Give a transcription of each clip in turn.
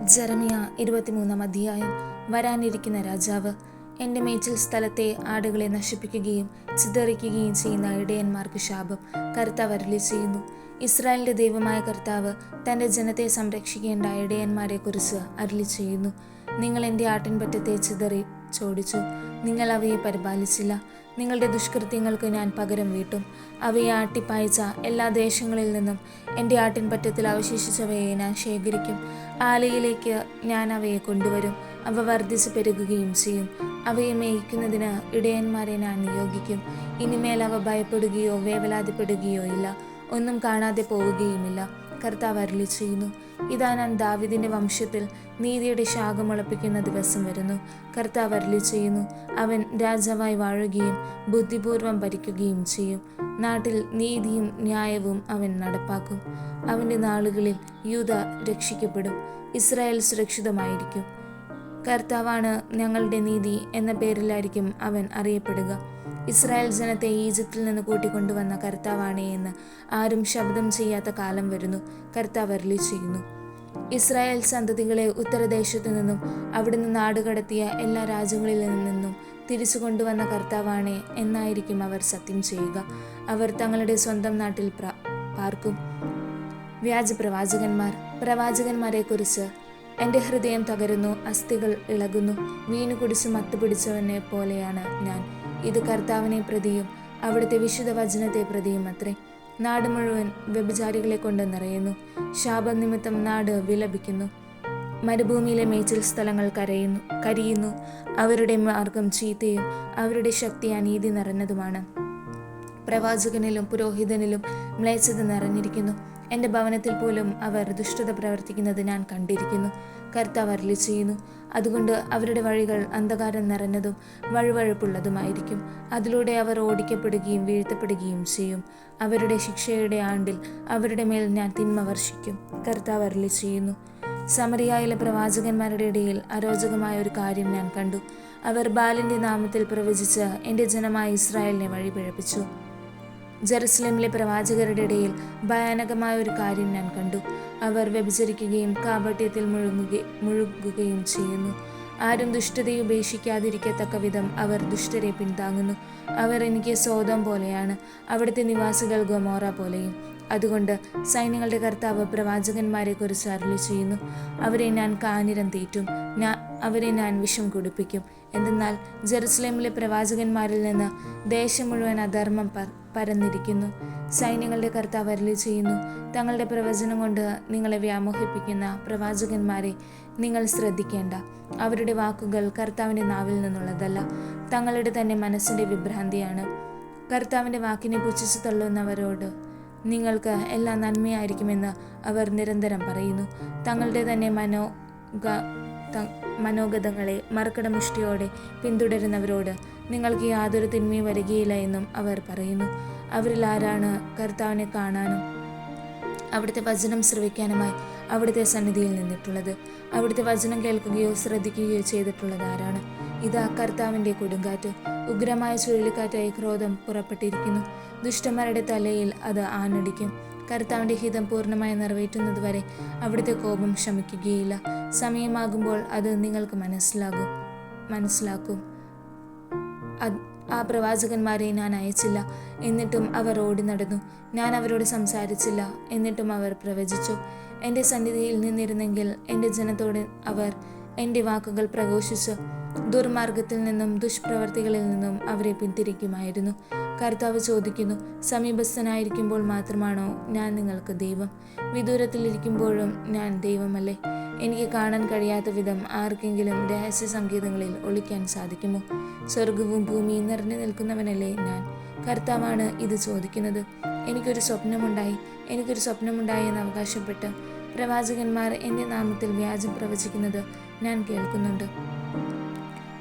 ജെറമിയ 23 അധ്യായം. വരാനിരിക്കുന്ന രാജാവ്. എൻ്റെ മേച്ചിൽ സ്ഥലത്തെ ആടുകളെ നശിപ്പിക്കുകയും ചിതറിക്കുകയും ചെയ്യുന്ന ഇടയന്മാർക്ക് ശാപം. കർത്താവ് അരുളി ചെയ്യുന്നു. ഇസ്രായേലിൻ്റെ ദൈവമായ കർത്താവ് തൻ്റെ ജനത്തെ സംരക്ഷിക്കേണ്ട ഇടയന്മാരെക്കുറിച്ച് അരുളി ചെയ്യുന്നു. നിങ്ങൾ എൻ്റെ ആട്ടിൻപറ്റത്തെ ചിതറി ചോടിച്ചു, നിങ്ങൾ അവയെ പരിപാലിച്ചില്ല. നിങ്ങളുടെ ദുഷ്കൃത്യങ്ങൾക്ക് ഞാൻ പകരം വീട്ടും. അവയെ ആട്ടിപ്പായിച്ച എല്ലാ ദേശങ്ങളിൽ നിന്നും എൻ്റെ ആട്ടിൻപറ്റത്തിൽ അവശേഷിച്ചവയെ ഞാൻ ശേഖരിക്കും. ആലയിലേക്ക് ഞാൻ അവയെ കൊണ്ടുവരും. അവ വർദ്ധിച്ച് പെരുകുകയും ചെയ്യും. അവയെ മേയ്ക്കുന്നതിന് ഇടയന്മാരെ ഞാൻ നിയോഗിക്കും. ഇനിമേൽ അവ ഭയപ്പെടുകയോ വേവലാതിപ്പെടുകയോ ഇല്ല, ഒന്നും കാണാതെ പോവുകയുമില്ല. കർത്താവ് അരുളി ചെയ്യുന്നു. ഇതാ, ഞാൻ ദാവീദിന്റെ വംശത്തിൽ നീതിയുടെ ശാഖ മുളപ്പിക്കുന്ന ദിവസം വരുന്നു. കർത്താവ് അരുളി ചെയ്യുന്നു. അവൻ രാജാവായി വാഴുകയും ബുദ്ധിപൂർവം ഭരിക്കുകയും ചെയ്യും. നാട്ടിൽ നീതിയും ന്യായവും അവൻ നടപ്പാക്കും. അവൻ്റെ നാളുകളിൽ യൂദ രക്ഷിക്കപ്പെടും, ഇസ്രായേൽ സുരക്ഷിതമായിരിക്കും. കർത്താവാണ് ഞങ്ങളുടെ നീതി എന്ന പേരിലായിരിക്കും അവൻ അറിയപ്പെടുക. ഇസ്രായേൽ ജനത്തെ ഈജിപ്തിൽ നിന്ന് കൂട്ടിക്കൊണ്ടുവന്ന കർത്താവാണേ എന്ന് ആരും ശബ്ദം ചെയ്യാത്ത കാലം വരുന്നു. കർത്താവ് അരുളി ചെയ്യുന്നു. ഇസ്രായേൽ സന്തതികളെ ഉത്തരദേശത്തു നിന്നും അവിടുന്ന് നാടുകടത്തിയ എല്ലാ രാജ്യങ്ങളിൽ നിന്നും തിരിച്ചു കൊണ്ടുവന്ന കർത്താവാണേ എന്നായിരിക്കും അവർ സത്യം ചെയ്യുക. അവർ തങ്ങളുടെ സ്വന്തം നാട്ടിൽ പാർക്കും. പ്രവാചകന്മാരെക്കുറിച്ച് എൻ്റെ ഹൃദയം തകരുന്നു, അസ്ഥികൾ ഇളകുന്നു, വീണു കുടിച്ച് മത്തുപിടിച്ചവനെ പോലെയാണ് ഞാൻ. ഇത് കർത്താവിനെ പ്രതിയും അവിടുത്തെ വിശുദ്ധ വചനത്തെ പ്രതിയും അത്രേ. നാട് മുഴുവൻ വ്യഭിചാരികളെ കൊണ്ട് നിറയുന്നു. ശാപനിമിത്തം നാട് വിലപിക്കുന്നു. മരുഭൂമിയിലെ മേച്ചിൽ സ്ഥലങ്ങൾ കരിയുന്നു. അവരുടെ മാർഗം ചീത്തയും അവരുടെ ശക്തി അനീതി നിറഞ്ഞതുമാണ്. പ്രവാചകനിലും പുരോഹിതനിലും മ്ലേച്ഛത നിറഞ്ഞിരിക്കുന്നു. എൻ്റെ ഭവനത്തിൽ പോലും അവർ ദുഷ്ടത പ്രവർത്തിക്കുന്നത് ഞാൻ കണ്ടിരിക്കുന്നു. കർത്താവ് അരുളി ചെയ്യുന്നു. അതുകൊണ്ട് അവരുടെ വഴികൾ അന്ധകാരം നിറഞ്ഞതും വഴുവഴുപ്പുള്ളതുമായിരിക്കും. അതിലൂടെ അവർ ഓടിക്കപ്പെടുകയും വീഴ്ത്തപ്പെടുകയും ചെയ്യും. അവരുടെ ശിക്ഷയുടെ ആണ്ടിൽ അവരുടെ മേൽ ഞാൻ തിന്മ വർഷിക്കും. കർത്താവ് അരുളി ചെയ്യുന്നു. സമറിയായിലെ പ്രവാചകന്മാരുടെ ഇടയിൽ അരോചകമായ ഒരു കാര്യം ഞാൻ കണ്ടു. അവർ ബാലിൻ്റെ നാമത്തിൽ പ്രവചിച്ച് എൻ്റെ ജനമായ ഇസ്രായേലിനെ വഴിപിഴപ്പിച്ചു. ജെറുസലേമിലെ പ്രവാചകരുടെ ഇടയിൽ ഭയാനകമായ ഒരു കാര്യം ഞാൻ കണ്ടു. അവർ വ്യഭിചരിക്കുകയും കാപട്യത്തിൽ മുഴുകുകയും ചെയ്യുന്നു. ആരും ദുഷ്ടതയെ ഉപേക്ഷിക്കാതിരിക്കത്തക്ക വിധം അവർ ദുഷ്ടരെ പിന്താങ്ങുന്നു. അവർ എനിക്ക് സോദോം പോലെയാണ്, അവിടുത്തെ നിവാസികൾ ഗൊമോറ പോലെയും. അതുകൊണ്ട് സൈന്യങ്ങളുടെ കർത്താവ് പ്രവാചകന്മാരെ കുറിച്ച് അരുളി ചെയ്യുന്നു. അവരെ ഞാൻ കാഞ്ഞിരം തീറ്റും, അവരെ ഞാൻ വിഷം കുടിപ്പിക്കും. എന്തെന്നാൽ ജെറുസലേമിലെ പ്രവാചകന്മാരിൽ നിന്ന് ദേശം മുഴുവൻ അധർമ്മം പരന്നിരിക്കുന്നു. സൈന്യങ്ങളുടെ കർത്താവ് അരുളി ചെയ്യുന്നു. തങ്ങളുടെ പ്രവചനം കൊണ്ട് നിങ്ങളെ വ്യാമോഹിപ്പിക്കുന്ന പ്രവാചകന്മാരെ നിങ്ങൾ ശ്രദ്ധിക്കേണ്ട. അവരുടെ വാക്കുകൾ കർത്താവിൻ്റെ നാവിൽ നിന്നുള്ളതല്ല, തങ്ങളുടെ തന്നെ മനസ്സിൻ്റെ വിഭ്രാന്തിയാണ്. കർത്താവിൻ്റെ വാക്കിനെ പുച്ഛിച്ചു തള്ളുന്നവരോട് നിങ്ങൾക്ക് എല്ലാം നന്മയായിരിക്കുമെന്ന് അവർ നിരന്തരം പറയുന്നു. തങ്ങളുടെ തന്നെ മനോഗതങ്ങളെ മറക്കടമുഷ്ടിയോടെ പിന്തുടരുന്നവരോട് നിങ്ങൾക്ക് യാതൊരു തിന്മയും വരികയില്ല എന്നും അവർ പറയുന്നു. അവരിൽ ആരാണ് കർത്താവിനെ കാണാനും അവിടുത്തെ വചനം ശ്രവിക്കാനുമായി അവിടുത്തെ സന്നിധിയിൽ നിന്നിട്ടുള്ളത്? അവിടുത്തെ വചനം കേൾക്കുകയോ ശ്രദ്ധിക്കുകയോ ചെയ്തിട്ടുള്ളത് ആരാണ്? ഇതാ, കർത്താവിൻ്റെ കൊടുങ്കാറ്റ്, ഉഗ്രമായ ചുഴലിക്കാറ്റായി ക്രോധം പുറപ്പെട്ടിരിക്കുന്നു. ദുഷ്ടന്മാരുടെ തലയിൽ അത് ആഞ്ഞടിക്കും. കർത്താവിൻ്റെ ഹിതം പൂർണ്ണമായി നിറവേറ്റുന്നതുവരെ അവിടുത്തെ കോപം ശമിക്കുകയില്ല. സമയമാകുമ്പോൾ അത് നിങ്ങൾക്ക് മനസ്സിലാക്കും. ആ പ്രവാചകന്മാരെ ഞാൻ അയച്ചില്ല, എന്നിട്ടും അവർ ഓടി നടന്നു. ഞാൻ അവരോട് സംസാരിച്ചില്ല, എന്നിട്ടും അവർ പ്രവചിച്ചു. എൻ്റെ സന്നിധിയിൽ നിന്നിരുന്നെങ്കിൽ എൻ്റെ ജനത്തോട് അവർ എൻ്റെ വാക്കുകൾ പ്രഘോഷിച്ചു ദുർമാർഗത്തിൽ നിന്നും ദുഷ്പ്രവർത്തികളിൽ നിന്നും അവരെ പിന്തിരിക്കുമായിരുന്നു. കർത്താവ് ചോദിക്കുന്നു. സമീപസ്ഥനായിരിക്കുമ്പോൾ മാത്രമാണോ ഞാൻ നിങ്ങൾക്ക് ദൈവം? വിദൂരത്തിലിരിക്കുമ്പോഴും ഞാൻ ദൈവമല്ലേ? എനിക്ക് കാണാൻ കഴിയാത്ത വിധം ആർക്കെങ്കിലും രഹസ്യ സംഗീതങ്ങളിൽ ഒളിക്കാൻ സാധിക്കുമോ? സ്വർഗവും ഭൂമിയും നിറഞ്ഞു നിൽക്കുന്നവനല്ലേ ഞാൻ? കർത്താവാണ് ഇത് ചോദിക്കുന്നത്. എനിക്കൊരു സ്വപ്നമുണ്ടായി എന്ന് അവകാശപ്പെട്ട് പ്രവാചകന്മാർ എൻ്റെ നാമത്തിൽ വ്യാജം പ്രവചിക്കുന്നത് ഞാൻ കേൾക്കുന്നുണ്ട്.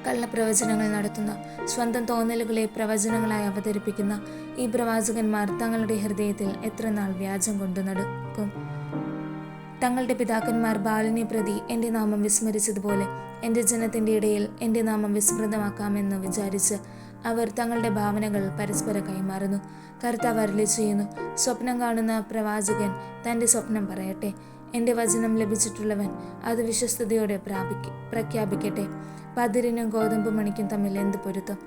കള്ളപ്രവചനങ്ങൾ നടത്തുന്ന, സ്വന്തം തോന്നലുകളെ പ്രവചനങ്ങളായി അവതരിപ്പിക്കുന്ന ഈ പ്രവാചകന്മാർ തങ്ങളുടെ ഹൃദയത്തിൽ എത്ര നാൾ വ്യാജം കൊണ്ടു നടക്കും? തങ്ങളുടെ പിതാക്കന്മാർ ബാലിനെ പ്രതി എൻ്റെ നാമം വിസ്മരിച്ചതുപോലെ എൻ്റെ ജനത്തിൻ്റെ ഇടയിൽ എൻ്റെ നാമം വിസ്മൃതമാക്കാമെന്ന് വിചാരിച്ച് അവർ തങ്ങളുടെ ഭാവനകൾ പരസ്പരം കൈമാറുന്നു. കർത്താവ് അരുളി ചെയ്യുന്നു. സ്വപ്നം കാണുന്ന പ്രവാചകൻ തൻ്റെ സ്വപ്നം പറയട്ടെ. എൻ്റെ വചനം ലഭിച്ചിട്ടുള്ളവൻ അത് വിശ്വസ്തയോടെ പ്രഖ്യാപിക്കട്ടെ. പതിരിനും ഗോതമ്പ് മണിക്കും തമ്മിൽ എന്ത് പൊരുത്തം?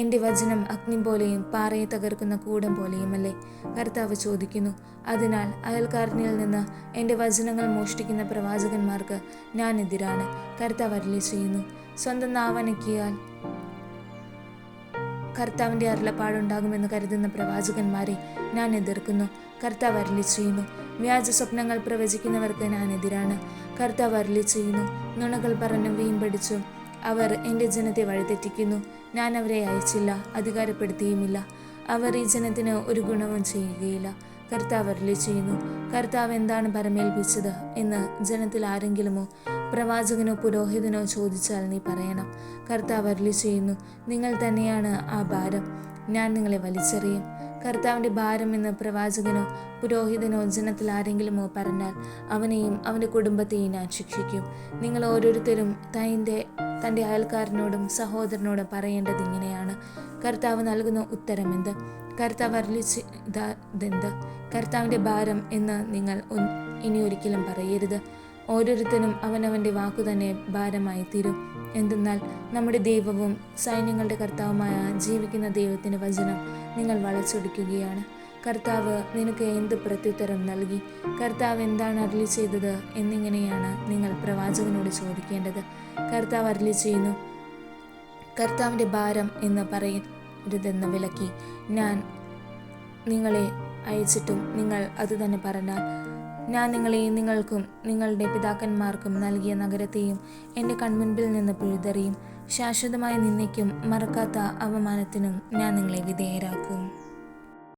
എൻ്റെ വചനം അഗ്നി പോലെയും പാറയെ തകർക്കുന്ന കൂടം പോലെയുമല്ലേ? കർത്താവ് ചോദിക്കുന്നു. അതിനാൽ അയൽക്കാരനിൽ നിന്ന് എൻ്റെ വചനങ്ങൾ മോഷ്ടിക്കുന്ന പ്രവാചകന്മാർക്ക് ഞാൻ എതിരാണ്. കർത്താവ് അരുളി ചെയ്യുന്നു. സ്വന്തം നാവനക്കിയാൽ കർത്താവിൻ്റെ അരുളപ്പാടുണ്ടാകുമെന്ന് കരുതുന്ന പ്രവാചകന്മാരെ ഞാൻ എതിർക്കുന്നു. കർത്താവ് അരുളി ചെയ്യുന്നു. വ്യാജ സ്വപ്നങ്ങൾ പ്രവചിക്കുന്നവർക്ക് ഞാൻ എതിരാണ്. കർത്താവ് അരുളി ചെയ്യുന്നു. നുണകൾ പറഞ്ഞും വീമ്പടിച്ചും അവർ എൻ്റെ ജനത്തെ വഴിതെറ്റിക്കുന്നു. ഞാൻ അവരെ അയച്ചില്ല, അധികാരപ്പെടുത്തിയുമില്ല. അവർ ഈ ജനത്തിന് ഒരു ഗുണവും ചെയ്യുകയില്ല. കർത്താവ് അരുളി ചെയ്യുന്നു. കർത്താവ് എന്താണ് പരമേൽപ്പിച്ചത് എന്ന് ജനത്തിൽ ആരെങ്കിലുമോ പ്രവാചകനോ പുരോഹിതനോ ചോദിച്ചാൽ നീ പറയണം. കർത്താവ് അരുളി ചെയ്യുന്നു. നിങ്ങൾ തന്നെയാണ് ആ ഭാരം. ഞാൻ നിങ്ങളെ വലിച്ചെറിയും. കർത്താവിൻ്റെ ഭാരം എന്ന് പ്രവാചകനോ പുരോഹിതനോ ജനത്തിൽ ആരെങ്കിലുമോ പറഞ്ഞാൽ അവനെയും അവൻ്റെ കുടുംബത്തെയും ഞാൻ ശിക്ഷിക്കും. നിങ്ങൾ ഓരോരുത്തരും തൻ്റെ അയൽക്കാരനോടും സഹോദരനോടും പറയേണ്ടത് ഇങ്ങനെയാണ്. കർത്താവ് നൽകുന്ന ഉത്തരം എന്ത്? കർത്താവ് അരുളിച്ചെന്ത്? കർത്താവിൻ്റെ ഭാരം എന്ന് നിങ്ങൾ ഇനി ഒരിക്കലും പറയരുത്. ഓരോരുത്തരും അവനവൻ്റെ വാക്കു തന്നെ ഭാരമായി തീരും. എന്തെന്നാൽ നമ്മുടെ ദൈവവും സൈന്യങ്ങളുടെ കർത്താവുമായ ജീവിക്കുന്ന ദൈവത്തിൻ്റെ വചനം നിങ്ങൾ വളച്ചൊടിക്കുകയാണ്. കർത്താവ് നിനക്ക് എന്ത് പ്രത്യുത്തരം നൽകി? കർത്താവ് എന്താണ് അരുളി ചെയ്തത് എന്നിങ്ങനെയാണ് നിങ്ങൾ പ്രവാചകനോട് ചോദിക്കേണ്ടത്. കർത്താവ് അരുളി ചെയ്യുന്നു. കർത്താവിൻ്റെ ഭാരം എന്ന് പറയരുതെന്ന് വിലക്കി ഞാൻ നിങ്ങളെ അയച്ചിട്ടും നിങ്ങൾ അത് തന്നെ പറഞ്ഞാൽ ഞാൻ നിങ്ങളെയും നിങ്ങൾക്കും നിങ്ങളുടെ പിതാക്കന്മാർക്കും നൽകിയ നഗരത്തെയും എൻ്റെ കൺമുൻപിൽ നിന്ന് പിഴുതെറിയും. ശാശ്വതമായ നിന്ദയ്ക്കും മറക്കാത്ത അവമാനത്തിനും ഞാൻ നിങ്ങളെ വിധേയരാക്കും.